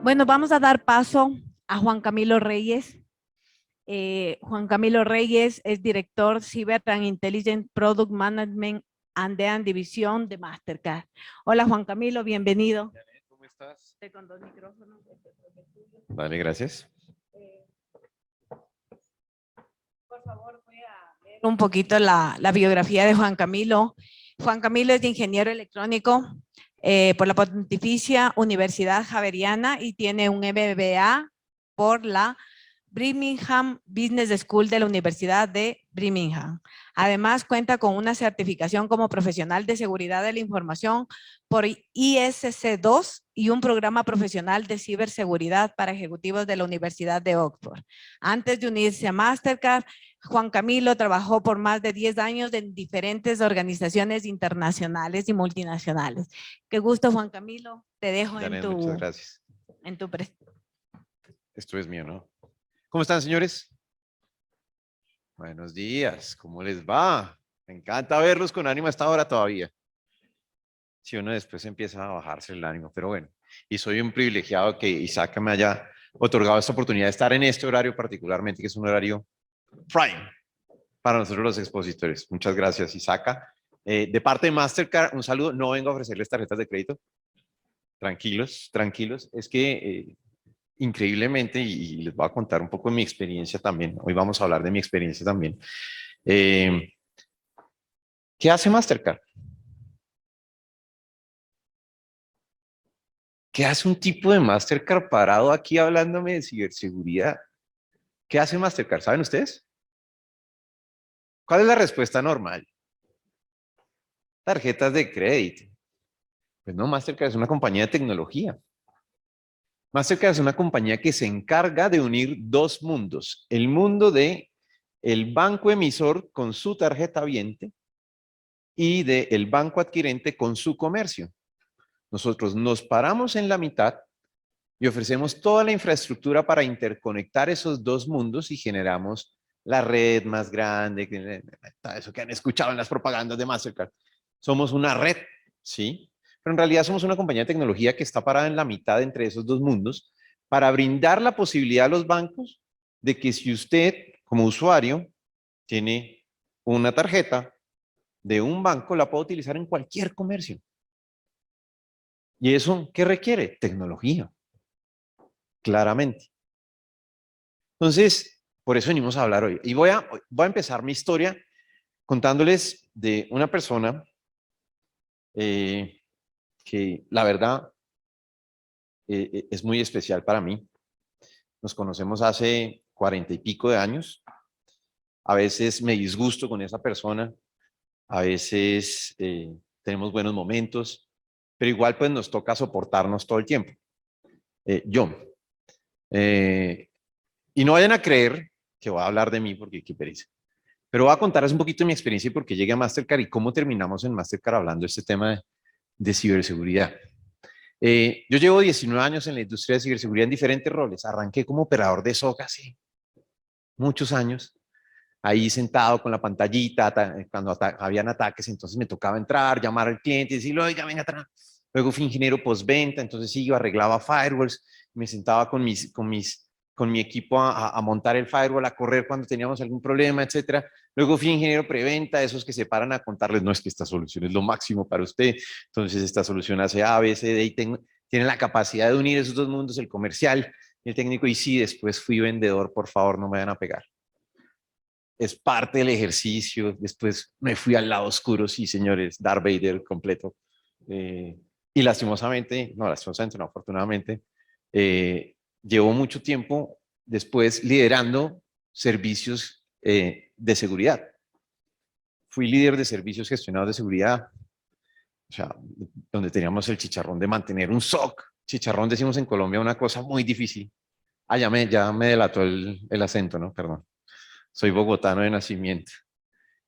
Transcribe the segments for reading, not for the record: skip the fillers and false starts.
Bueno, vamos a dar paso a Juan Camilo Reyes. Juan Camilo Reyes es director Cyber and Intelligent Product Management Andean División de Mastercard. Hola Juan Camilo, bienvenido. ¿Cómo estás? Con dos micrófonos. Vale, gracias. Por favor, voy a leer un poquito la biografía de Juan Camilo. Juan Camilo es ingeniero electrónico por la Pontificia Universidad Javeriana y tiene un MBA por la Birmingham Business School de la Universidad de Birmingham. Además, cuenta con una certificación como profesional de seguridad de la información por ISC2 y un programa profesional de ciberseguridad para ejecutivos de la Universidad de Oxford. Antes de unirse a Mastercard, Juan Camilo trabajó por más de 10 años en diferentes organizaciones internacionales y multinacionales. Qué gusto, Juan Camilo. Te dejo Janet, en muchas gracias. Esto es mío, ¿no? ¿Cómo están, señores? Buenos días. ¿Cómo les va? Me encanta verlos con ánimo a esta hora todavía. Si uno después empieza a bajarse el ánimo, pero bueno. Y soy un privilegiado que Isaac me haya otorgado esta oportunidad de estar en este horario particularmente, que es un horario prime para nosotros los expositores. Muchas gracias, Isaac. De parte de Mastercard, un saludo. No vengo a ofrecerles tarjetas de crédito. Tranquilos, tranquilos. Es que increíblemente, y les voy a contar un poco de mi experiencia también. Hoy vamos a hablar de mi experiencia también. ¿Qué hace Mastercard? ¿Qué hace un tipo de Mastercard parado aquí hablándome de ciberseguridad? ¿Qué hace Mastercard? ¿Saben ustedes? ¿Cuál es la respuesta normal? Tarjetas de crédito. Pues no, Mastercard es una compañía de tecnología. Mastercard es una compañía que se encarga de unir dos mundos. El mundo de el banco emisor con su tarjeta viente y del banco adquirente con su comercio. Nosotros nos paramos en la mitad y ofrecemos toda la infraestructura para interconectar esos dos mundos y generamos la red más grande, eso que han escuchado en las propagandas de Mastercard. Somos una red, ¿sí? Pero en realidad somos una compañía de tecnología que está parada en la mitad entre esos dos mundos para brindar la posibilidad a los bancos de que si usted, como usuario, tiene una tarjeta de un banco, la puede utilizar en cualquier comercio. ¿Y eso qué requiere? Tecnología, claramente. Entonces, por eso venimos a hablar hoy. Y voy a empezar mi historia contándoles de una persona que la verdad es muy especial para mí. Nos conocemos hace 40 y pico de años. A veces me disgusto con esa persona, a veces tenemos buenos momentos, pero igual pues nos toca soportarnos todo el tiempo. Y no vayan a creer que voy a hablar de mí porque qué pereza. Pero voy a contarles un poquito de mi experiencia y por qué llegué a Mastercard y cómo terminamos en Mastercard hablando de este tema de ciberseguridad. Yo llevo 19 años en la industria de ciberseguridad en diferentes roles. Arranqué como operador de SOC hace muchos años, ahí sentado con la pantallita, cuando habían ataques, entonces me tocaba entrar, llamar al cliente y decirle, oiga, venga atrás. Luego fui ingeniero postventa, entonces iba, arreglaba firewalls, me sentaba con mi equipo a montar el firewall, a correr cuando teníamos algún problema, etcétera. Luego fui ingeniero preventa, esos que se paran a contarles, no es que esta solución es lo máximo para usted, entonces esta solución hace A, B, C, D, y tienen la capacidad de unir esos dos mundos, el comercial y el técnico, y sí, después fui vendedor, por favor, no me vayan a pegar. Es parte del ejercicio, después me fui al lado oscuro, sí, señores, Darth Vader completo. Y lastimosamente, no, afortunadamente, llevo mucho tiempo después liderando servicios de seguridad. Fui líder de servicios gestionados de seguridad, o sea, donde teníamos el chicharrón de mantener un SOC. Chicharrón decimos en Colombia una cosa muy difícil. Ah, ya me delató el acento, ¿no? Perdón. Soy bogotano de nacimiento.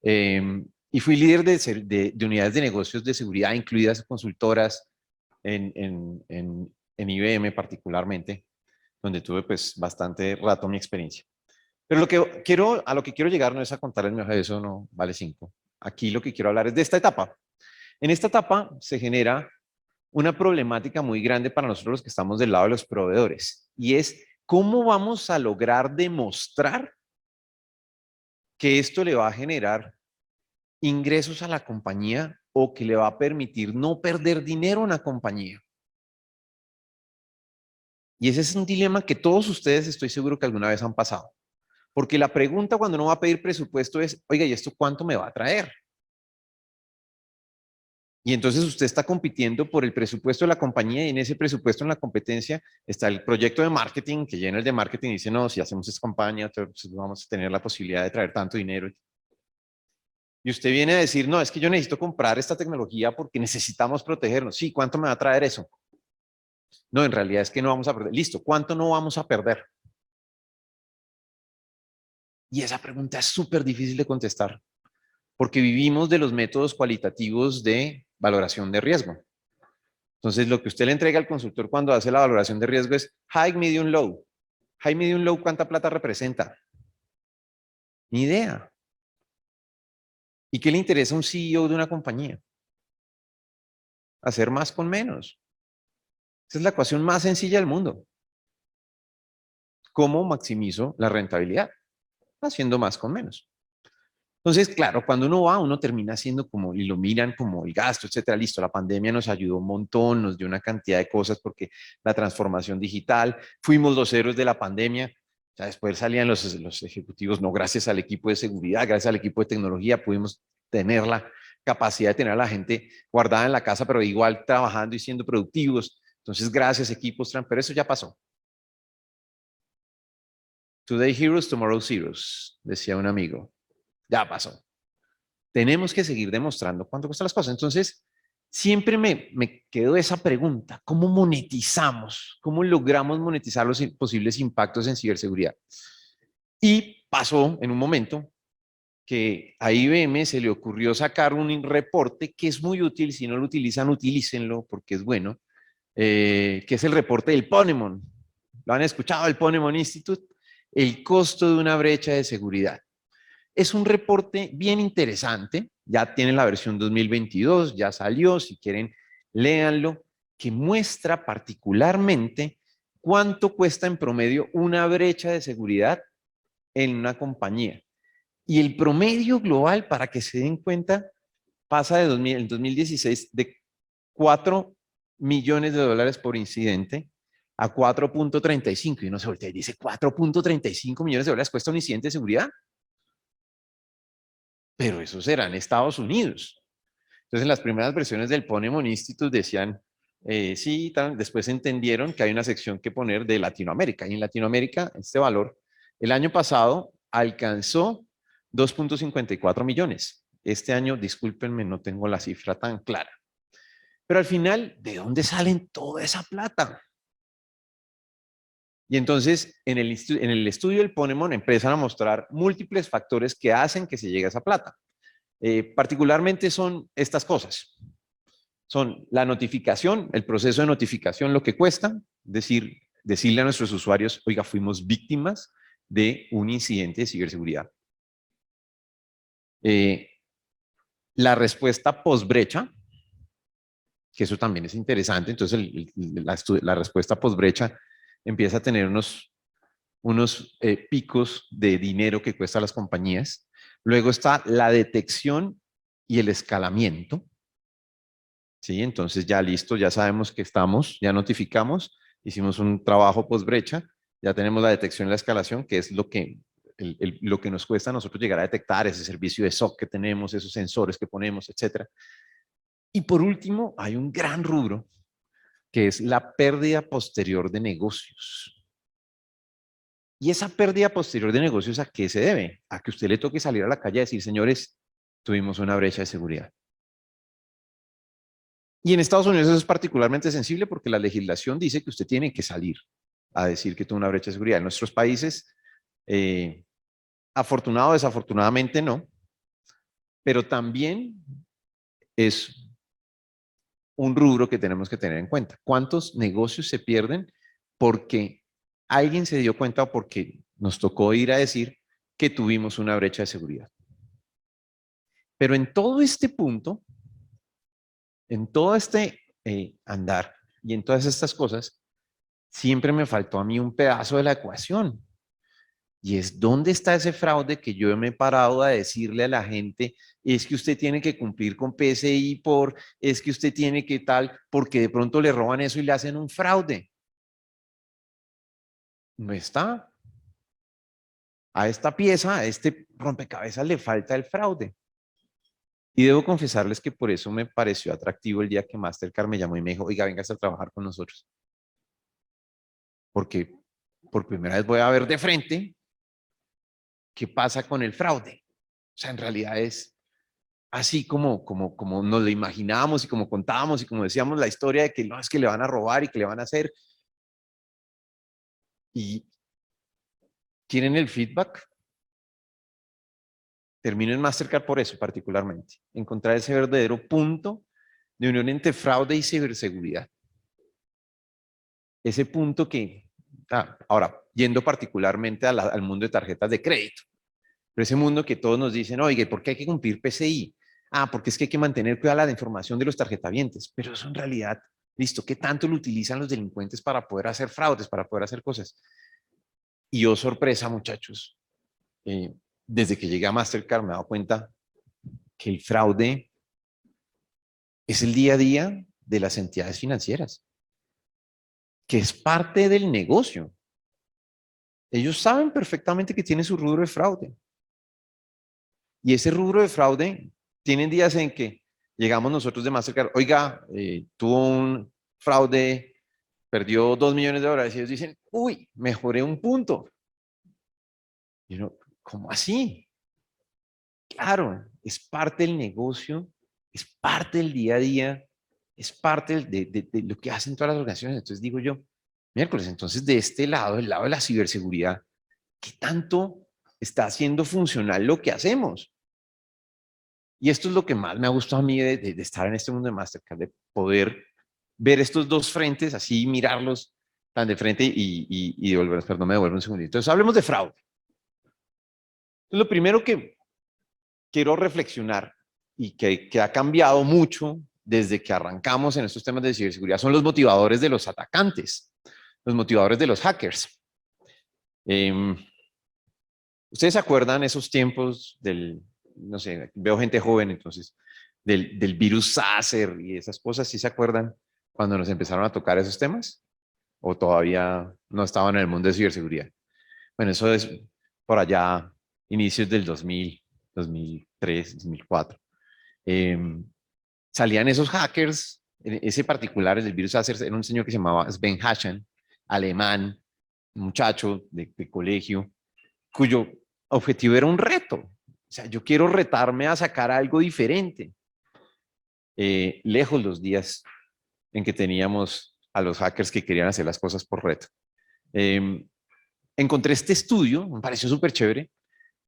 Y fui líder de unidades de negocios de seguridad, incluidas consultoras en IBM particularmente, donde tuve pues bastante rato mi experiencia. Pero a lo que quiero llegar no es a contarles mi hoja de eso, no vale 5. Aquí lo que quiero hablar es de esta etapa. En esta etapa se genera una problemática muy grande para nosotros los que estamos del lado de los proveedores, y es cómo vamos a lograr demostrar que esto le va a generar ingresos a la compañía o que le va a permitir no perder dinero en la compañía. Y ese es un dilema que todos ustedes estoy seguro que alguna vez han pasado. Porque la pregunta cuando uno va a pedir presupuesto es, oiga, ¿y esto cuánto me va a traer? Y entonces usted está compitiendo por el presupuesto de la compañía y en ese presupuesto, en la competencia, está el proyecto de marketing, que llena el de marketing y dice, no, si hacemos esta campaña, entonces vamos a tener la posibilidad de traer tanto dinero. Y usted viene a decir, no, es que yo necesito comprar esta tecnología porque necesitamos protegernos. Sí, ¿cuánto me va a traer eso? No, en realidad es que no vamos a perder. Listo, ¿cuánto no vamos a perder? Y esa pregunta es súper difícil de contestar, porque vivimos de los métodos cualitativos de valoración de riesgo. Entonces, lo que usted le entrega al consultor cuando hace la valoración de riesgo es high, medium, low. High, medium, low, ¿cuánta plata representa? Ni idea. ¿Y qué le interesa a un CEO de una compañía? Hacer más con menos. Esa es la ecuación más sencilla del mundo. ¿Cómo maximizo la rentabilidad? Haciendo más con menos. Entonces, claro, cuando uno va, uno termina haciendo como, y lo miran como el gasto, etcétera. Listo, la pandemia nos ayudó un montón, nos dio una cantidad de cosas porque la transformación digital, fuimos los héroes de la pandemia. O sea, después salían los ejecutivos, no gracias al equipo de seguridad, gracias al equipo de tecnología, pudimos tener la capacidad de tener a la gente guardada en la casa, pero igual trabajando y siendo productivos. Entonces, gracias equipos, pero eso ya pasó. Today heroes, tomorrow zeros, decía un amigo. Ya pasó. Tenemos que seguir demostrando cuánto cuestan las cosas. Entonces, siempre me quedó esa pregunta, ¿cómo monetizamos? ¿Cómo logramos monetizar los posibles impactos en ciberseguridad? Y pasó en un momento que a IBM se le ocurrió sacar un reporte que es muy útil, si no lo utilizan, utilícenlo porque es bueno, que es el reporte del Ponemon. ¿Lo han escuchado? El Ponemon Institute, el costo de una brecha de seguridad. Es un reporte bien interesante, ya tiene la versión 2022, ya salió, si quieren léanlo, que muestra particularmente cuánto cuesta en promedio una brecha de seguridad en una compañía. Y el promedio global, para que se den cuenta, pasa en 2016 de 4 millones de dólares por incidente a 4.35. Y uno se voltea y dice, 4.35 millones de dólares cuesta un incidente de seguridad. Pero eso será en Estados Unidos. Entonces, en las primeras versiones del Ponemon Institute decían, sí, después entendieron que hay una sección que poner de Latinoamérica. Y en Latinoamérica, este valor, el año pasado alcanzó 2.54 millones. Este año, discúlpenme, no tengo la cifra tan clara. Pero al final, ¿de dónde salen toda esa plata? Y entonces, en el estudio del Ponemon empiezan a mostrar múltiples factores que hacen que se llegue a esa plata. Particularmente son estas cosas. Son la notificación, el proceso de notificación, lo que cuesta, decirle a nuestros usuarios, oiga, fuimos víctimas de un incidente de ciberseguridad. La respuesta post-brecha, que eso también es interesante, entonces la respuesta post-brecha empieza a tener unos picos de dinero que cuesta a las compañías. Luego está la detección y el escalamiento. ¿Sí? Entonces ya listo, ya sabemos que estamos, ya notificamos, hicimos un trabajo post-brecha, ya tenemos la detección y la escalación, que es lo que, lo que nos cuesta a nosotros llegar a detectar ese servicio de SOC que tenemos, esos sensores que ponemos, etc. Y por último, hay un gran rubro, que es la pérdida posterior de negocios. Y esa pérdida posterior de negocios, ¿a qué se debe? A que usted le toque salir a la calle y decir, señores, tuvimos una brecha de seguridad. Y en Estados Unidos eso es particularmente sensible porque la legislación dice que usted tiene que salir a decir que tuvo una brecha de seguridad. En nuestros países, afortunado o desafortunadamente no, pero también es un rubro que tenemos que tener en cuenta. ¿Cuántos negocios se pierden porque alguien se dio cuenta o porque nos tocó ir a decir que tuvimos una brecha de seguridad? Pero en todo este punto, en todo este andar. Y en todas estas cosas, siempre me faltó a mí un pedazo de la ecuación. Y es dónde está ese fraude que yo me he parado a decirle a la gente, es que usted tiene que cumplir con PCI es que usted tiene que tal, porque de pronto le roban eso y le hacen un fraude. No está. A esta pieza, a este rompecabezas le falta el fraude. Y debo confesarles que por eso me pareció atractivo el día que Mastercard me llamó y me dijo, oiga, venga a trabajar con nosotros. Porque por primera vez voy a ver de frente qué pasa con el fraude. O sea, en realidad es así como nos lo imaginábamos y como contábamos y como decíamos la historia de que no es que le van a robar y que le van a hacer. Y tienen el feedback. Termino en Mastercard por eso particularmente. Encontrar ese verdadero punto de unión entre fraude y ciberseguridad. Ese punto que, ahora, yendo particularmente al mundo de tarjetas de crédito, pero ese mundo que todos nos dicen, oye, ¿por qué hay que cumplir PCI? Porque es que hay que mantener cuidada la información de los tarjetavientes, pero eso en realidad, listo, ¿qué tanto lo utilizan los delincuentes para poder hacer fraudes, para poder hacer cosas? Y oh, sorpresa, muchachos, desde que llegué a Mastercard me he dado cuenta que el fraude es el día a día de las entidades financieras, que es parte del negocio. Ellos saben perfectamente que tiene su rubro de fraude. Y ese rubro de fraude, tienen días en que llegamos nosotros de Mastercard, oiga, tuvo un fraude, perdió $2 millones y ellos dicen, uy, mejoré un punto. Y uno, ¿cómo así? Claro, es parte del negocio, es parte del día a día, es parte de lo que hacen todas las organizaciones. Entonces digo yo, miércoles, entonces de este lado, del lado de la ciberseguridad, ¿qué tanto está haciendo funcional lo que hacemos? Y esto es lo que más me ha gustado a mí de estar en este mundo de Mastercard, de poder ver estos dos frentes, así mirarlos tan de frente y devolverlos. Perdón, me devuelvo un segundito. Entonces, hablemos de fraude. Entonces, lo primero que quiero reflexionar y que ha cambiado mucho desde que arrancamos en estos temas de ciberseguridad son los motivadores de los atacantes, los motivadores de los hackers. ¿Ustedes se acuerdan esos tiempos del, no sé, veo gente joven, entonces, del virus Sacer y esas cosas? ¿Sí se acuerdan cuando nos empezaron a tocar esos temas? ¿O todavía no estaban en el mundo de ciberseguridad? Bueno, eso es por allá, inicios del 2000, 2003, 2004. Salían esos hackers, ese particular, el del virus Sacer, era un señor que se llamaba Sven Haschen, alemán, un muchacho de colegio, cuyo objetivo era un reto. O sea, yo quiero retarme a sacar algo diferente. Lejos los días en que teníamos a los hackers que querían hacer las cosas por reto. Encontré este estudio, me pareció súper chévere,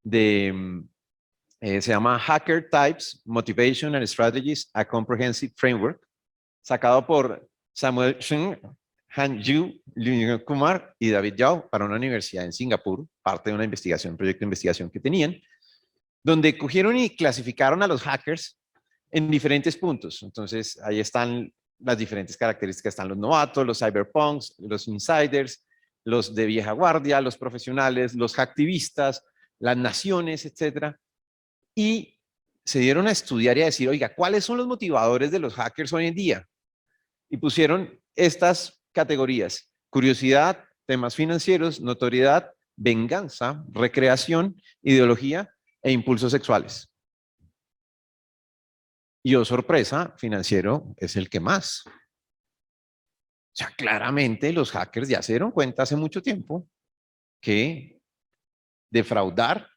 se llama Hacker Types, Motivation and Strategies, a Comprehensive Framework, sacado por Samuel Chung, Han Yu, Liu Kumar y David Yao para una universidad en Singapur, parte de una investigación, un proyecto de investigación que tenían, donde cogieron y clasificaron a los hackers en diferentes puntos. Entonces, ahí están las diferentes características. Están los novatos, los cyberpunks, los insiders, los de vieja guardia, los profesionales, los hacktivistas, las naciones, etcétera. Y se dieron a estudiar y a decir, oiga, ¿cuáles son los motivadores de los hackers hoy en día? Y pusieron estas categorías: curiosidad, temas financieros, notoriedad, venganza, recreación, ideología e impulsos sexuales. Y oh, sorpresa, financiero es el que más. O sea, claramente los hackers ya se dieron cuenta hace mucho tiempo que defraudar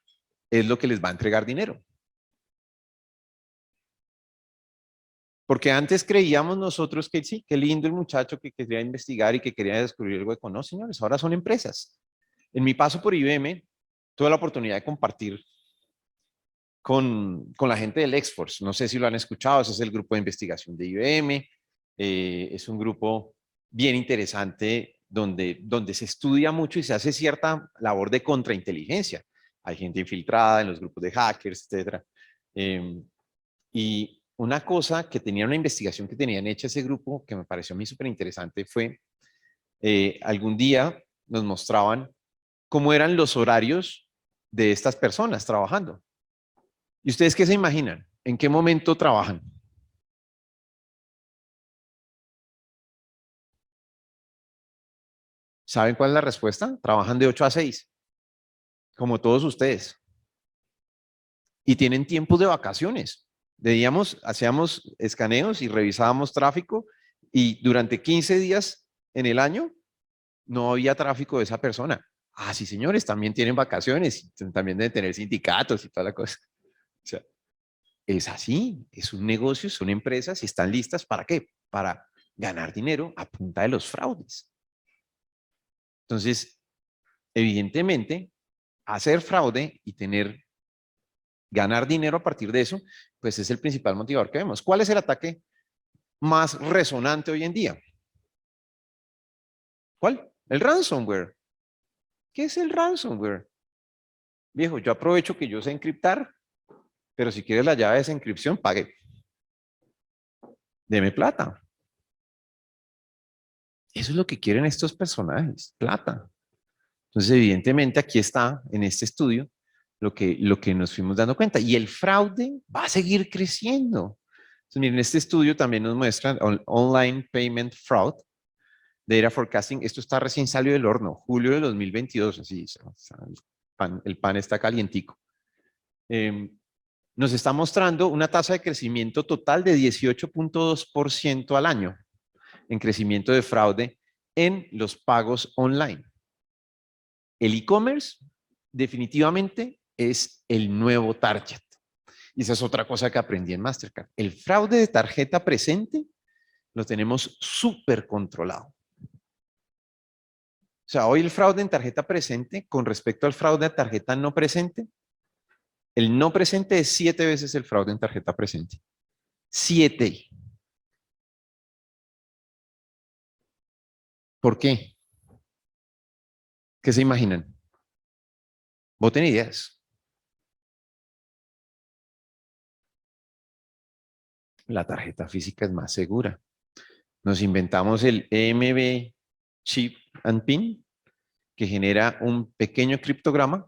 es lo que les va a entregar dinero. Porque antes creíamos nosotros que sí, qué lindo el muchacho que quería investigar y que quería descubrir algo de no, señores, ahora son empresas. En mi paso por IBM, tuve la oportunidad de compartir con la gente del X-Force. No sé si lo han escuchado, ese es el grupo de investigación de IBM. Es un grupo bien interesante donde se estudia mucho y se hace cierta labor de contrainteligencia. Hay gente infiltrada en los grupos de hackers, etc. Y una cosa que tenía una investigación que tenían hecha ese grupo que me pareció a mí súper interesante fue, algún día nos mostraban cómo eran los horarios de estas personas trabajando. ¿Y ustedes qué se imaginan? ¿En qué momento trabajan? ¿Saben cuál es la respuesta? Trabajan de 8 a 6, como todos ustedes. Y tienen tiempos de vacaciones. Hacíamos escaneos y revisábamos tráfico y durante 15 días en el año no había tráfico de esa persona. Ah, sí, señores, también tienen vacaciones, también deben tener sindicatos y toda la cosa. O sea, es así, es un negocio, son empresas y están listas ¿para qué? Para ganar dinero a punta de los fraudes. Entonces, evidentemente, hacer fraude y ganar dinero a partir de eso, pues es el principal motivador que vemos. ¿Cuál es el ataque más resonante hoy en día? ¿Cuál? El ransomware. ¿Qué es el ransomware? Viejo, yo aprovecho que yo sé encriptar, pero si quieres la llave de esa encripción, pague. Deme plata. Eso es lo que quieren estos personajes, plata. Entonces, evidentemente, aquí está, en este estudio, lo que nos fuimos dando cuenta. Y el fraude va a seguir creciendo. Entonces, miren, este estudio también nos muestra Online Payment Fraud, Data Forecasting. Esto está recién salido del horno, julio de 2022, así, el pan está calientico. Nos está mostrando una tasa de crecimiento total de 18.2% al año en crecimiento de fraude en los pagos online. El e-commerce definitivamente es el nuevo target. Y esa es otra cosa que aprendí en Mastercard. El fraude de tarjeta presente lo tenemos súper controlado. O sea, hoy el fraude en tarjeta presente con respecto al fraude de tarjeta no presente, el no presente es 7 veces el fraude en tarjeta presente. 7. ¿Por qué? ¿Qué se imaginan? Voten ideas. La tarjeta física es más segura. Nos inventamos el EMB Chip and PIN, que genera un pequeño criptograma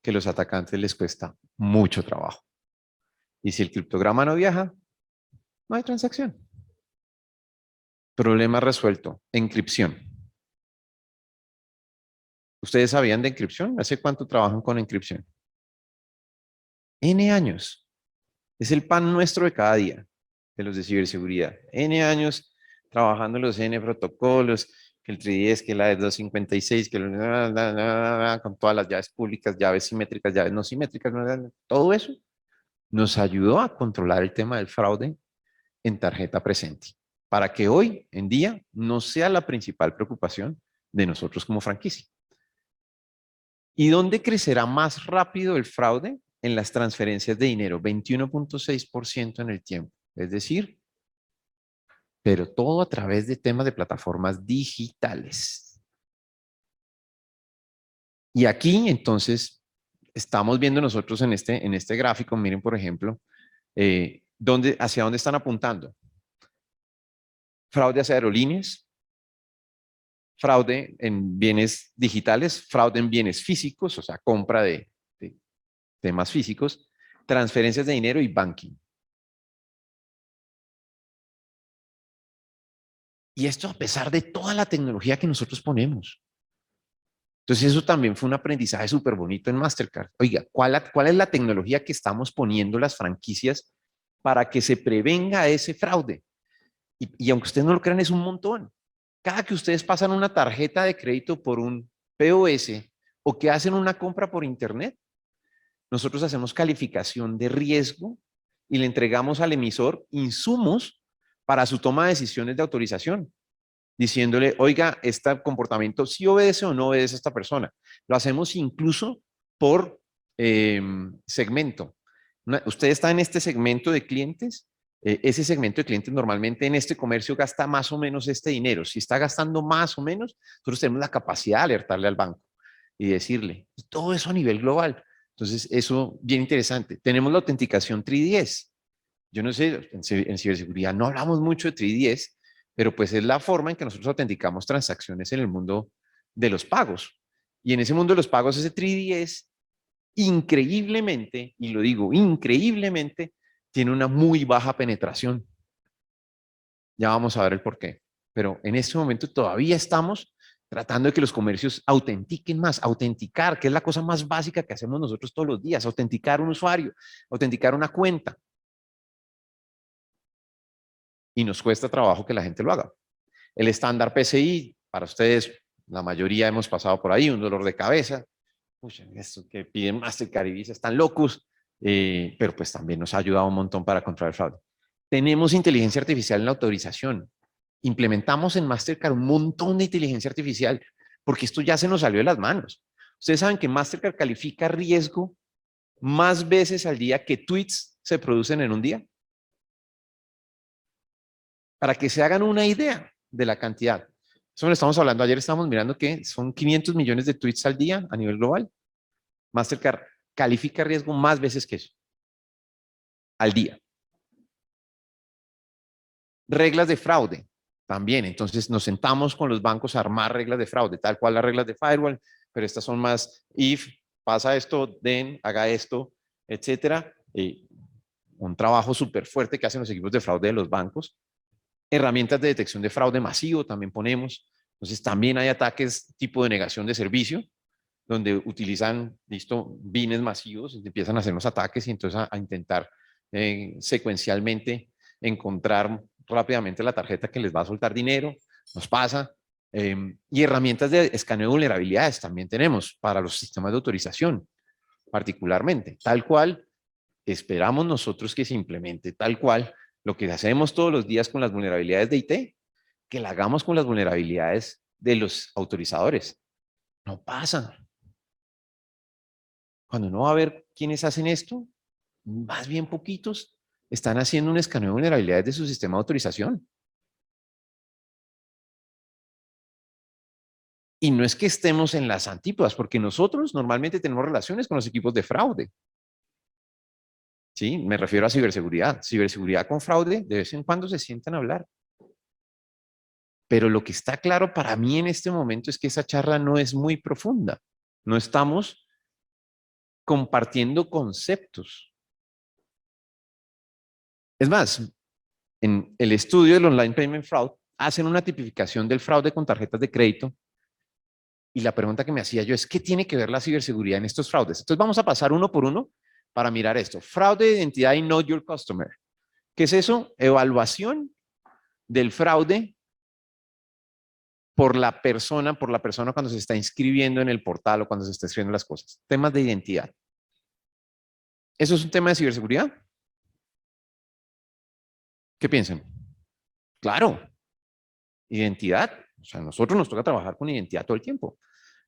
que a los atacantes les cuesta mucho trabajo. Y si el criptograma no viaja, no hay transacción. Problema resuelto. Encripción. ¿Ustedes sabían de encripción? ¿Hace cuánto trabajan con encripción? N años. Es el pan nuestro de cada día, de los de ciberseguridad. N años trabajando los N protocolos, que el 310, que la de 256, que con todas las llaves públicas, llaves simétricas, llaves no simétricas, todo eso nos ayudó a controlar el tema del fraude en tarjeta presente, para que hoy en día no sea la principal preocupación de nosotros como franquicia. ¿Y dónde crecerá más rápido el fraude? En las transferencias de dinero, 21.6% en el tiempo. Es decir, pero todo a través de temas de plataformas digitales. Y aquí, entonces, estamos viendo nosotros en este gráfico, miren, por ejemplo, hacia dónde están apuntando. Fraude hacia aerolíneas, fraude en bienes digitales, fraude en bienes físicos, o sea, compra de temas físicos, transferencias de dinero y banking. Y esto a pesar de toda la tecnología que nosotros ponemos. Entonces eso también fue un aprendizaje súper bonito en Mastercard. Oiga, ¿cuál es la tecnología que estamos poniendo las franquicias para que se prevenga ese fraude? Y aunque ustedes no lo crean, es un montón. Cada que ustedes pasan una tarjeta de crédito por un POS o que hacen una compra por internet, nosotros hacemos calificación de riesgo y le entregamos al emisor insumos para su toma de decisiones de autorización, diciéndole, oiga, este comportamiento sí obedece o no obedece a esta persona. Lo hacemos incluso por segmento. Usted está en este segmento de clientes, ese segmento de clientes normalmente en este comercio gasta más o menos este dinero. Si está gastando más o menos, nosotros tenemos la capacidad de alertarle al banco y decirle, y todo eso a nivel global. Entonces, eso bien interesante. Tenemos la autenticación 3DS. Yo no sé, en ciberseguridad no hablamos mucho de 3DS, pero pues es la forma en que nosotros autenticamos transacciones en el mundo de los pagos. Y en ese mundo de los pagos, ese 3DS, increíblemente, y lo digo increíblemente, tiene una muy baja penetración. Ya vamos a ver el por qué. Pero en este momento todavía estamos tratando de que los comercios autentiquen más, autenticar, que es la cosa más básica que hacemos nosotros todos los días, autenticar un usuario, autenticar una cuenta. Y nos cuesta trabajo que la gente lo haga. El estándar PCI, para ustedes, la mayoría hemos pasado por ahí, un dolor de cabeza. Uy, esto que piden Mastercard y Visa están locos, pero pues también nos ha ayudado un montón para controlar el fraude. Tenemos inteligencia artificial en la autorización. Implementamos en Mastercard un montón de inteligencia artificial, porque esto ya se nos salió de las manos. Ustedes saben que Mastercard califica riesgo más veces al día que tweets se producen en un día. Para que se hagan una idea de la cantidad. Eso lo estamos hablando, ayer estábamos mirando que son 500 millones de tweets al día a nivel global. Mastercard califica riesgo más veces que eso, al día. Reglas de fraude, también. Entonces nos sentamos con los bancos a armar reglas de fraude, tal cual las reglas de firewall, pero estas son más if, pasa esto, then, haga esto, etcétera. Un trabajo súper fuerte que hacen los equipos de fraude de los bancos. Herramientas de detección de fraude masivo también ponemos. Entonces también hay ataques tipo de negación de servicio, donde utilizan, listo, bines masivos, y empiezan a hacer los ataques y entonces a intentar secuencialmente encontrar rápidamente la tarjeta que les va a soltar dinero. Nos pasa. Y herramientas de escaneo de vulnerabilidades también tenemos para los sistemas de autorización, particularmente, tal cual esperamos nosotros que se implemente, tal cual lo que hacemos todos los días con las vulnerabilidades de IT, que la hagamos con las vulnerabilidades de los autorizadores. No pasa. Cuando no va a ver quiénes hacen esto, más bien poquitos están haciendo un escaneo de vulnerabilidades de su sistema de autorización. Y no es que estemos en las antípodas, porque nosotros normalmente tenemos relaciones con los equipos de fraude. Sí, me refiero a ciberseguridad. Ciberseguridad con fraude, de vez en cuando se sientan a hablar. Pero lo que está claro para mí en este momento es que esa charla no es muy profunda. No estamos compartiendo conceptos. Es más, en el estudio del Online Payment Fraud, hacen una tipificación del fraude con tarjetas de crédito. Y la pregunta que me hacía yo es, ¿qué tiene que ver la ciberseguridad en estos fraudes? Entonces vamos a pasar uno por uno para mirar esto. Fraude de identidad y Know Your Customer. ¿Qué es eso? Evaluación del fraude por la persona cuando se está inscribiendo en el portal o cuando se está escribiendo las cosas. Temas de identidad. ¿Eso es un tema de ciberseguridad? ¿Qué piensan? Claro, identidad. O sea, a nosotros nos toca trabajar con identidad todo el tiempo.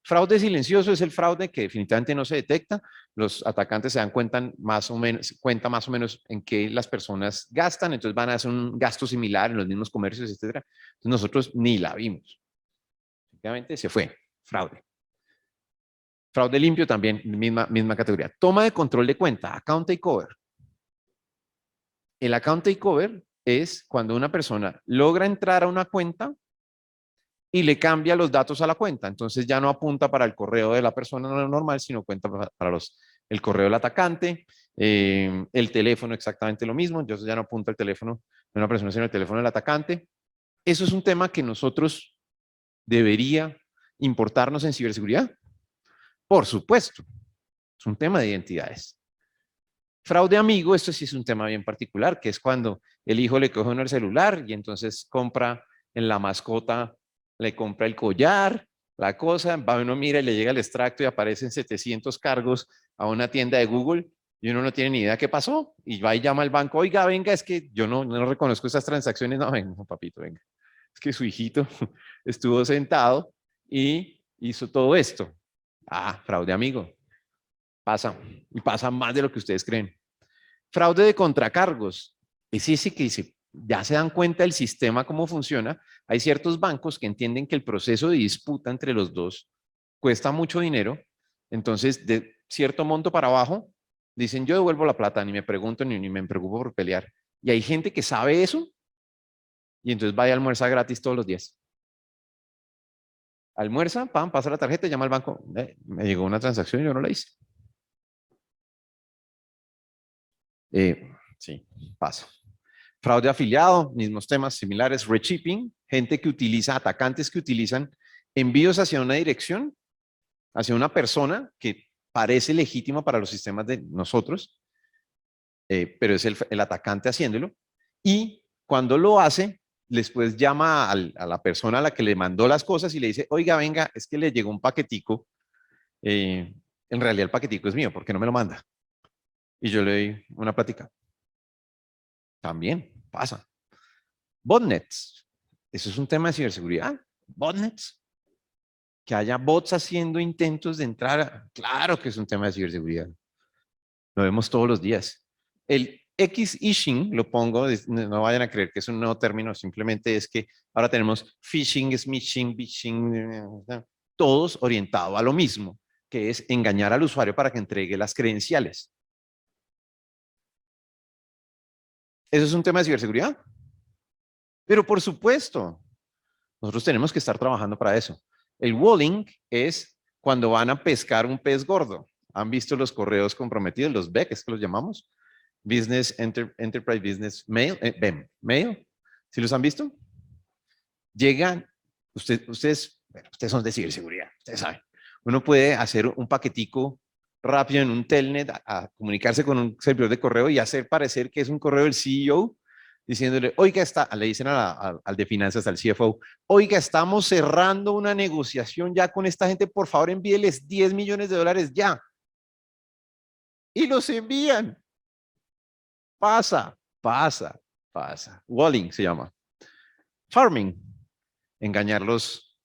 Fraude silencioso es el fraude que definitivamente no se detecta. Los atacantes se dan cuenta más o menos en qué las personas gastan, entonces van a hacer un gasto similar en los mismos comercios, etcétera. Entonces nosotros ni la vimos. Efectivamente se fue. Fraude. Fraude limpio también, misma categoría. Toma de control de cuenta, account takeover. El account takeover es cuando una persona logra entrar a una cuenta y le cambia los datos a la cuenta. Entonces ya no apunta para el correo de la persona normal, sino cuenta para el correo del atacante, el teléfono exactamente lo mismo. Entonces ya no apunta el teléfono de una persona, sino el teléfono del atacante. Eso es un tema que nosotros debería importarnos en ciberseguridad. Por supuesto, es un tema de identidades. Fraude amigo, esto sí es un tema bien particular, que es cuando el hijo le coge uno el celular y entonces compra en la mascota, le compra el collar, la cosa, va uno mira y le llega el extracto y aparecen 700 cargos a una tienda de Google y uno no tiene ni idea qué pasó y va y llama al banco, oiga, venga, es que yo no reconozco esas transacciones, no, venga, papito, venga, es que su hijito estuvo sentado y hizo todo esto. Ah, fraude amigo. Pasa, y pasa más de lo que ustedes creen. Fraude de contracargos. Es ese que dice, ya se dan cuenta del sistema, cómo funciona. Hay ciertos bancos que entienden que el proceso de disputa entre los dos cuesta mucho dinero. Entonces, de cierto monto para abajo, dicen, yo devuelvo la plata, ni me pregunto, ni me preocupo por pelear. Y hay gente que sabe eso y entonces va y almuerza gratis todos los días. Almuerza, pam, pasa la tarjeta, llama al banco. Me llegó una transacción y yo no la hice. Sí, pasa. Fraude afiliado, mismos temas similares. Rechipping, gente que utiliza, atacantes que utilizan envíos hacia una dirección, hacia una persona que parece legítima para los sistemas de nosotros, pero es el atacante haciéndolo. Y cuando lo hace, después llama a la persona a la que le mandó las cosas y le dice, oiga, venga, es que le llegó un paquetico. En realidad el paquetico es mío, ¿por qué no me lo manda? Y yo le doy una plática. También pasa. Botnets. Eso es un tema de ciberseguridad. Botnets. Que haya bots haciendo intentos de entrar. Claro que es un tema de ciberseguridad. Lo vemos todos los días. El X-ishing, lo pongo, no vayan a creer que es un nuevo término, simplemente es que ahora tenemos phishing, smishing, phishing, todos orientados a lo mismo, que es engañar al usuario para que entregue las credenciales. ¿Eso es un tema de ciberseguridad? Pero por supuesto, nosotros tenemos que estar trabajando para eso. El walling es cuando van a pescar un pez gordo. ¿Han visto los correos comprometidos, los BEC, es que los llamamos? Enterprise Business Mail, BEM, Mail. ¿Sí los han visto? Llegan, ustedes son de ciberseguridad, ustedes saben. Uno puede hacer un paquetico rápido en un telnet a comunicarse con un servidor de correo y hacer parecer que es un correo del CEO diciéndole, oiga, le dicen al de finanzas, al CFO, oiga, estamos cerrando una negociación ya con esta gente, por favor envíeles 10 millones de dólares ya. Y los envían. Pasa. Walling se llama. Farming. Engañar los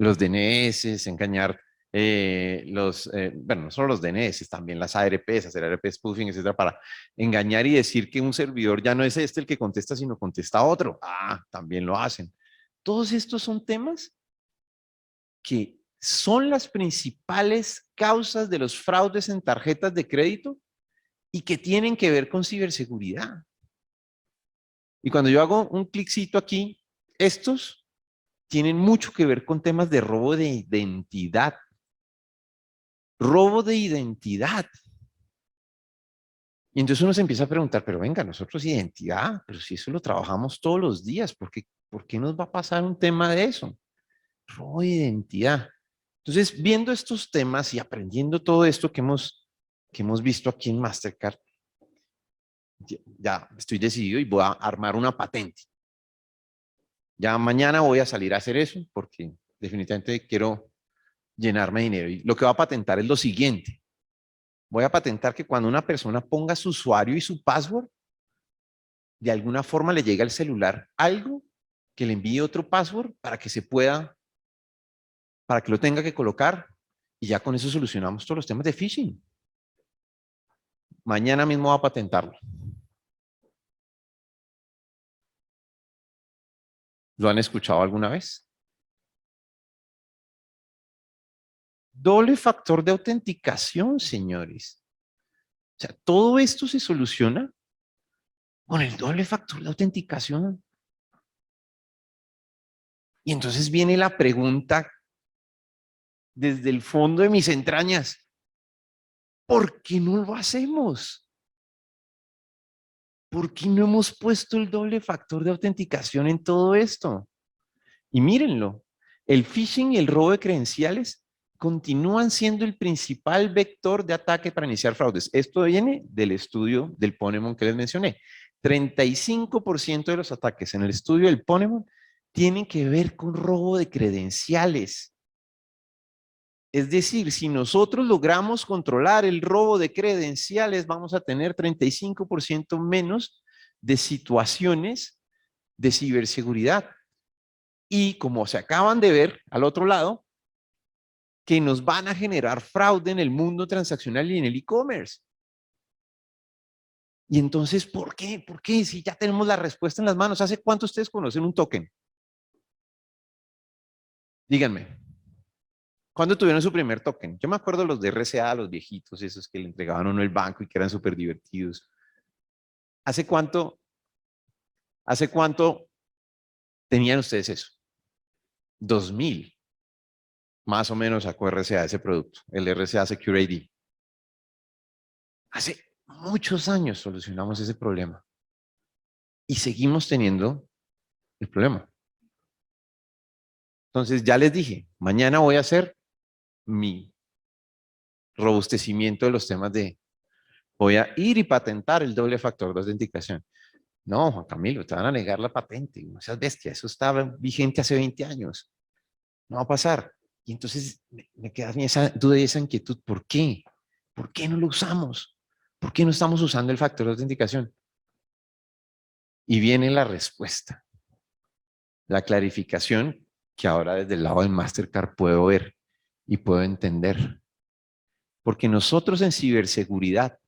DNS, engañar bueno, no solo los DNS, también las ARPs, hacer ARP spoofing, etcétera, para engañar y decir que un servidor ya no es este el que contesta, sino contesta otro. También lo hacen. Todos estos son temas que son las principales causas de los fraudes en tarjetas de crédito y que tienen que ver con ciberseguridad. Y cuando yo hago un cliccito aquí, estos tienen mucho que ver con temas de robo de identidad. Robo de identidad. Y entonces uno se empieza a preguntar, pero venga, nosotros identidad, pero si eso lo trabajamos todos los días, ¿por qué nos va a pasar un tema de eso? Robo de identidad. Entonces, viendo estos temas y aprendiendo todo esto que hemos visto aquí en Mastercard, ya estoy decidido y voy a armar una patente. Ya mañana voy a salir a hacer eso porque definitivamente quiero llenarme de dinero. Y lo que voy a patentar es lo siguiente. Voy a patentar que cuando una persona ponga su usuario y su password, de alguna forma le llega al celular algo que le envíe otro password para que para que lo tenga que colocar y ya con eso solucionamos todos los temas de phishing. Mañana mismo voy a patentarlo. ¿Lo han escuchado alguna vez? Doble factor de autenticación, señores. O sea, todo esto se soluciona con el doble factor de autenticación. Y entonces viene la pregunta desde el fondo de mis entrañas. ¿Por qué no lo hacemos? ¿Por qué no hemos puesto el doble factor de autenticación en todo esto? Y mírenlo, el phishing y el robo de credenciales continúan siendo el principal vector de ataque para iniciar fraudes. Esto viene del estudio del Ponemon que les mencioné. 35% de los ataques en el estudio del Ponemon tienen que ver con robo de credenciales. Es decir, si nosotros logramos controlar el robo de credenciales, vamos a tener 35% menos de situaciones de ciberseguridad. Y como se acaban de ver al otro lado, que nos van a generar fraude en el mundo transaccional y en el e-commerce. Y entonces, ¿por qué? ¿Por qué? Si ya tenemos la respuesta en las manos. ¿Hace cuánto ustedes conocen un token? Díganme. ¿Cuándo tuvieron su primer token? Yo me acuerdo los de RCA, los viejitos, esos que le entregaban a uno el banco y que eran súper divertidos. ¿Hace cuánto tenían ustedes eso? 2000. Más o menos sacó RCA ese producto, el RCA Secure ID. Hace muchos años solucionamos ese problema y seguimos teniendo el problema. Entonces ya les dije, mañana voy a hacer mi robustecimiento de los temas de, voy a ir y patentar el doble factor de autenticación. No, Juan Camilo, te van a negar la patente, no seas bestia, eso estaba vigente hace 20 años, no va a pasar. Y entonces me queda esa duda y esa inquietud, ¿por qué? ¿Por qué no lo usamos? ¿Por qué no estamos usando el factor de autenticación? Y viene la respuesta, la clarificación que ahora desde el lado del Mastercard puedo ver y puedo entender. Porque nosotros en ciberseguridad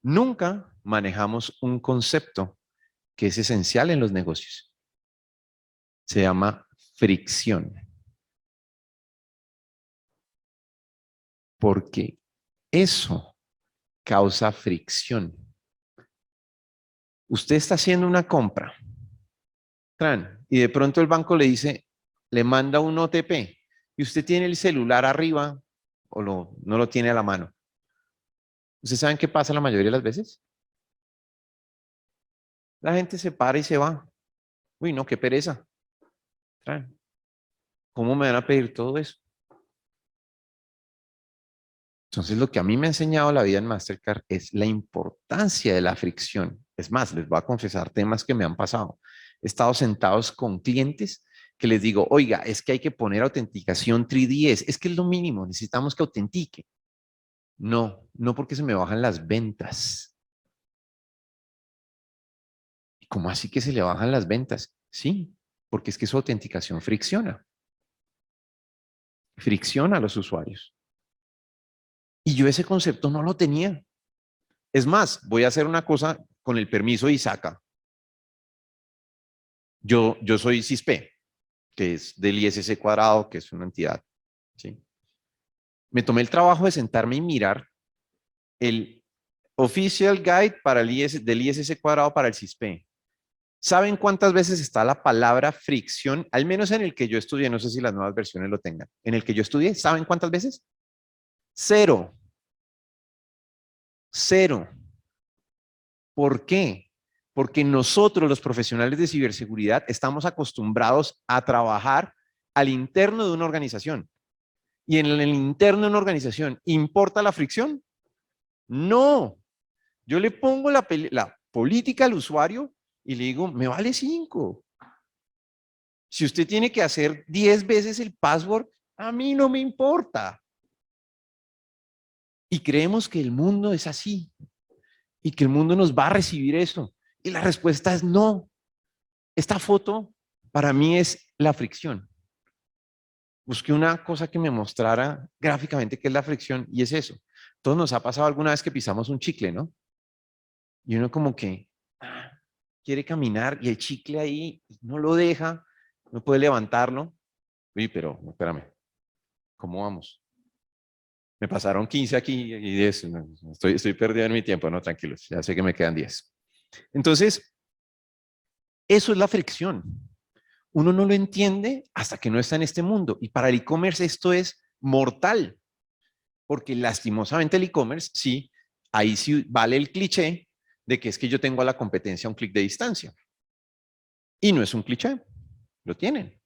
nunca manejamos un concepto que es esencial en los negocios. Se llama fricción. Porque eso causa fricción. Usted está haciendo una compra, y de pronto el banco le dice, le manda un OTP y usted tiene el celular arriba o no lo tiene a la mano. ¿Ustedes saben qué pasa la mayoría de las veces? La gente se para y se va. Uy, no, qué pereza. ¿Cómo me van a pedir todo eso? Entonces, lo que a mí me ha enseñado la vida en Mastercard es la importancia de la fricción. Es más, les voy a confesar temas que me han pasado. He estado sentados con clientes que les digo, oiga, es que hay que poner autenticación 3DS. Es que es lo mínimo, necesitamos que autentique. No, no porque se me bajan las ventas. ¿Cómo así que se le bajan las ventas? Sí, porque es que su autenticación fricciona. Fricciona a los usuarios. Y yo ese concepto no lo tenía. Es más, voy a hacer una cosa con el permiso de Isaca. Yo soy CISP, que es del ISC cuadrado, que es una entidad. ¿Sí? Me tomé el trabajo de sentarme y mirar el Official Guide para del ISC cuadrado para el CISP. ¿Saben cuántas veces está la palabra fricción? Al menos en el que yo estudié, no sé si las nuevas versiones lo tengan. En el que yo estudié, ¿saben cuántas veces? 0. 0. ¿Por qué? Porque nosotros, los profesionales de ciberseguridad, estamos acostumbrados a trabajar al interno de una organización. Y en el interno de una organización, ¿importa la fricción? No. Yo le pongo la política al usuario y le digo, me vale 5. Si usted tiene que hacer 10 veces el password, a mí no me importa. Y creemos que el mundo es así y que el mundo nos va a recibir eso. Y la respuesta es no. Esta foto para mí es la fricción. Busqué una cosa que me mostrara gráficamente qué es la fricción y es eso. Todos nos ha pasado alguna vez que pisamos un chicle, ¿no? Y uno como que quiere caminar y el chicle ahí no lo deja, no puede levantarlo. Uy, pero espérame, ¿cómo vamos? Me pasaron 15 aquí y 10. No, estoy perdido en mi tiempo, no, tranquilos, ya sé que me quedan 10. Entonces, eso es la fricción. Uno no lo entiende hasta que no está en este mundo. Y para el e-commerce esto es mortal, porque lastimosamente el e-commerce, sí, ahí sí vale el cliché de que es que yo tengo a la competencia a un clic de distancia. Y no es un cliché, lo tienen.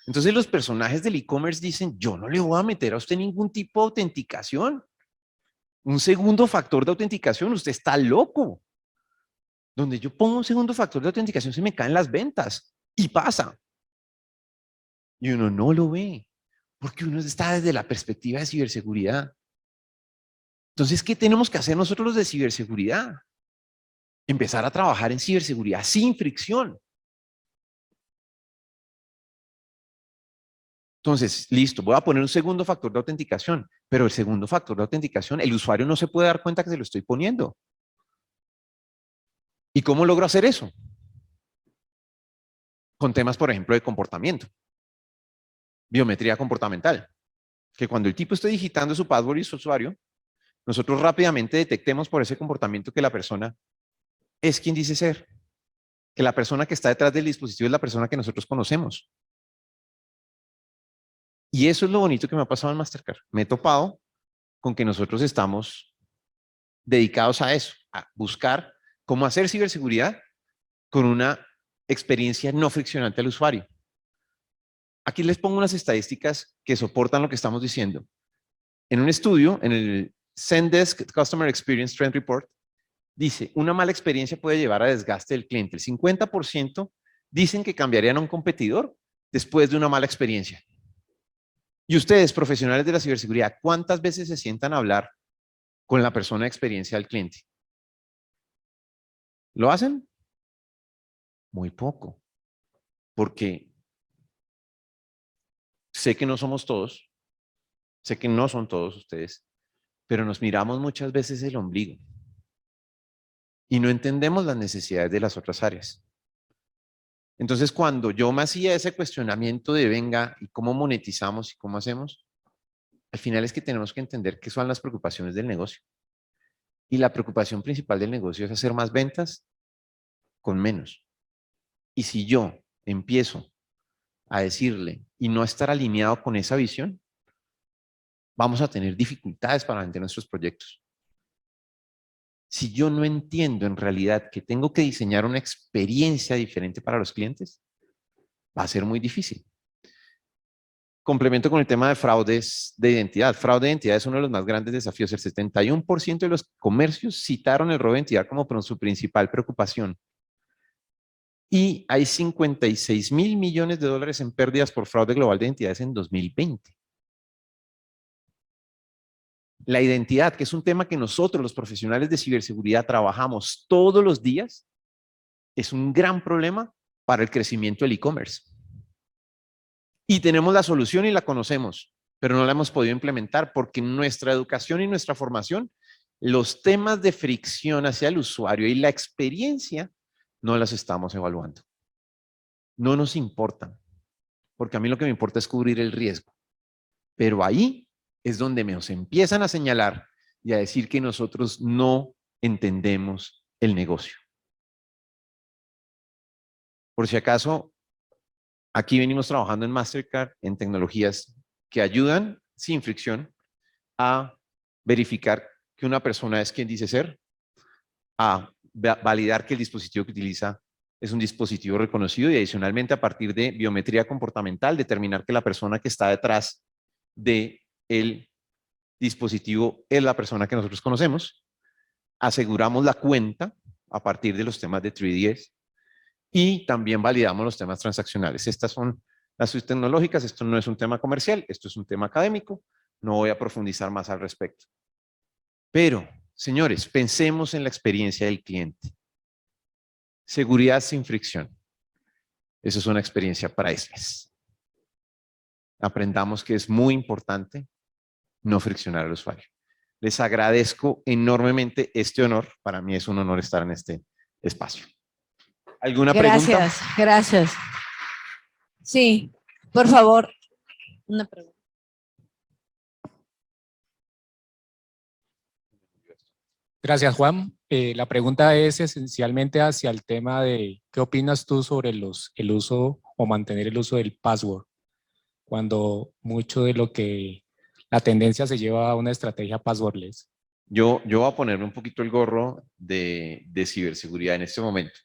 Entonces los personajes del e-commerce dicen, yo no le voy a meter a usted ningún tipo de autenticación. Un segundo factor de autenticación, usted está loco. Donde yo pongo un segundo factor de autenticación se me caen las ventas. Y pasa. Y uno no lo ve, porque uno está desde la perspectiva de ciberseguridad. Entonces, ¿qué tenemos que hacer nosotros los de ciberseguridad? Empezar a trabajar en ciberseguridad sin fricción. Entonces, listo, voy a poner un segundo factor de autenticación, pero el segundo factor de autenticación, el usuario no se puede dar cuenta que se lo estoy poniendo. ¿Y cómo logro hacer eso? Con temas, por ejemplo, de comportamiento, biometría comportamental, que cuando el tipo esté digitando su password y su usuario, nosotros rápidamente detectemos por ese comportamiento que la persona es quien dice ser, que la persona que está detrás del dispositivo es la persona que nosotros conocemos. Y eso es lo bonito que me ha pasado en Mastercard. Me he topado con que nosotros estamos dedicados a eso, a buscar cómo hacer ciberseguridad con una experiencia no friccionante al usuario. Aquí les pongo unas estadísticas que soportan lo que estamos diciendo. En un estudio, en el Zendesk Customer Experience Trend Report, dice, una mala experiencia puede llevar a desgaste del cliente. El 50% dicen que cambiarían a un competidor después de una mala experiencia. Y ustedes, profesionales de la ciberseguridad, ¿cuántas veces se sientan a hablar con la persona de experiencia del cliente? ¿Lo hacen? Muy poco. Porque sé que no somos todos, sé que no son todos ustedes, pero nos miramos muchas veces el ombligo y no entendemos las necesidades de las otras áreas. Entonces, cuando yo me hacía ese cuestionamiento de venga, ¿y cómo monetizamos y cómo hacemos? Al final es que tenemos que entender qué son las preocupaciones del negocio. Y la preocupación principal del negocio es hacer más ventas con menos. Y si yo empiezo a decirle y no estar alineado con esa visión, vamos a tener dificultades para vender nuestros proyectos. Si yo no entiendo en realidad que tengo que diseñar una experiencia diferente para los clientes, va a ser muy difícil. Complemento con el tema de fraudes de identidad. Fraude de identidad es uno de los más grandes desafíos. El 71% de los comercios citaron el robo de identidad como su principal preocupación. Y hay 56.000 millones de dólares en pérdidas por fraude global de identidades en 2020. La identidad, que es un tema que nosotros, los profesionales de ciberseguridad, trabajamos todos los días, es un gran problema para el crecimiento del e-commerce. Y tenemos la solución y la conocemos, pero no la hemos podido implementar porque en nuestra educación y nuestra formación, los temas de fricción hacia el usuario y la experiencia no las estamos evaluando. No nos importan, porque a mí lo que me importa es cubrir el riesgo. Pero ahí es donde nos empiezan a señalar y a decir que nosotros no entendemos el negocio. Por si acaso, aquí venimos trabajando en Mastercard en tecnologías que ayudan sin fricción a verificar que una persona es quien dice ser, a validar que el dispositivo que utiliza es un dispositivo reconocido y adicionalmente a partir de biometría comportamental determinar que la persona que está detrás del dispositivo es la persona que nosotros conocemos. Aseguramos la cuenta a partir de los temas de 3DS y también validamos los temas transaccionales. Estas son las suites tecnológicas. Esto no es un tema comercial, esto es un tema académico. No voy a profundizar más al respecto. Pero, señores, pensemos en la experiencia del cliente. Seguridad sin fricción. Eso es una experiencia priceless. Aprendamos que es muy importante no friccionar al usuario. Les agradezco enormemente este honor. Para mí es un honor estar en este espacio. ¿Alguna pregunta? Gracias, gracias. Sí, por favor, una pregunta. Gracias, Juan. La pregunta es esencialmente hacia el tema de ¿qué opinas tú sobre el uso o mantener el uso del password? Cuando mucho de lo que la tendencia se lleva a una estrategia passwordless. Yo voy a ponerme un poquito el gorro de ciberseguridad en este momento.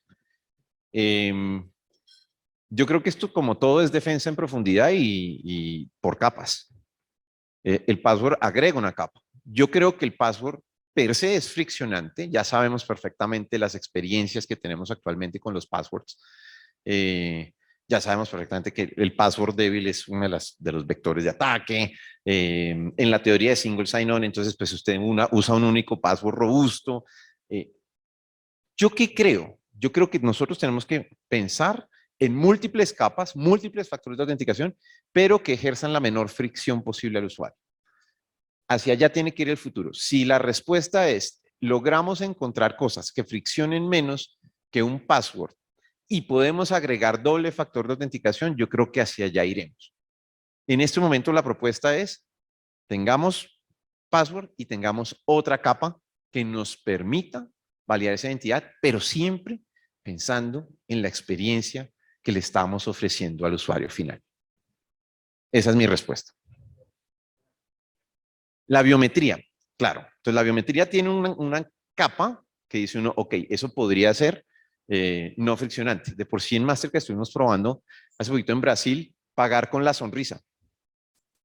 Yo creo que esto, como todo, es defensa en profundidad y por capas. El password agrega una capa. Yo creo que el password per se es friccionante. Ya sabemos perfectamente las experiencias que tenemos actualmente con los passwords. Ya sabemos perfectamente que el password débil es uno de los vectores de ataque. En la teoría de single sign-on, entonces, pues usted usa un único password robusto. ¿Yo qué creo? Yo creo que nosotros tenemos que pensar en múltiples capas, múltiples factores de autenticación, pero que ejerzan la menor fricción posible al usuario. Hacia allá tiene que ir el futuro. Si la respuesta es, logramos encontrar cosas que friccionen menos que un password y podemos agregar doble factor de autenticación, yo creo que hacia allá iremos. En este momento la propuesta es, tengamos password y tengamos otra capa que nos permita validar esa identidad, pero siempre pensando en la experiencia que le estamos ofreciendo al usuario final. Esa es mi respuesta. La biometría, claro. Entonces la biometría tiene una capa que dice uno, ok, eso podría ser no friccionante. De por sí en Mastercard estuvimos probando hace poquito en Brasil pagar con la sonrisa.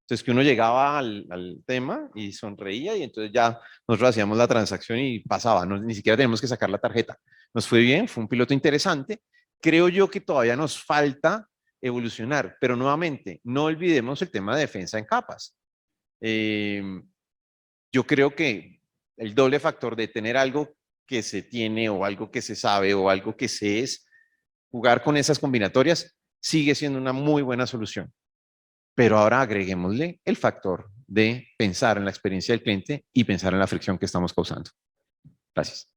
Entonces que uno llegaba al tema y sonreía y entonces ya nosotros hacíamos la transacción y pasaba, ni siquiera tenemos que sacar la tarjeta. Nos fue bien, fue un piloto interesante. Creo yo que todavía nos falta evolucionar, pero nuevamente, no olvidemos el tema de defensa en capas. Yo creo que el doble factor de tener algo que se tiene o algo que se sabe o algo que se es, jugar con esas combinatorias sigue siendo una muy buena solución. Pero ahora agreguémosle el factor de pensar en la experiencia del cliente y pensar en la fricción que estamos causando. Gracias.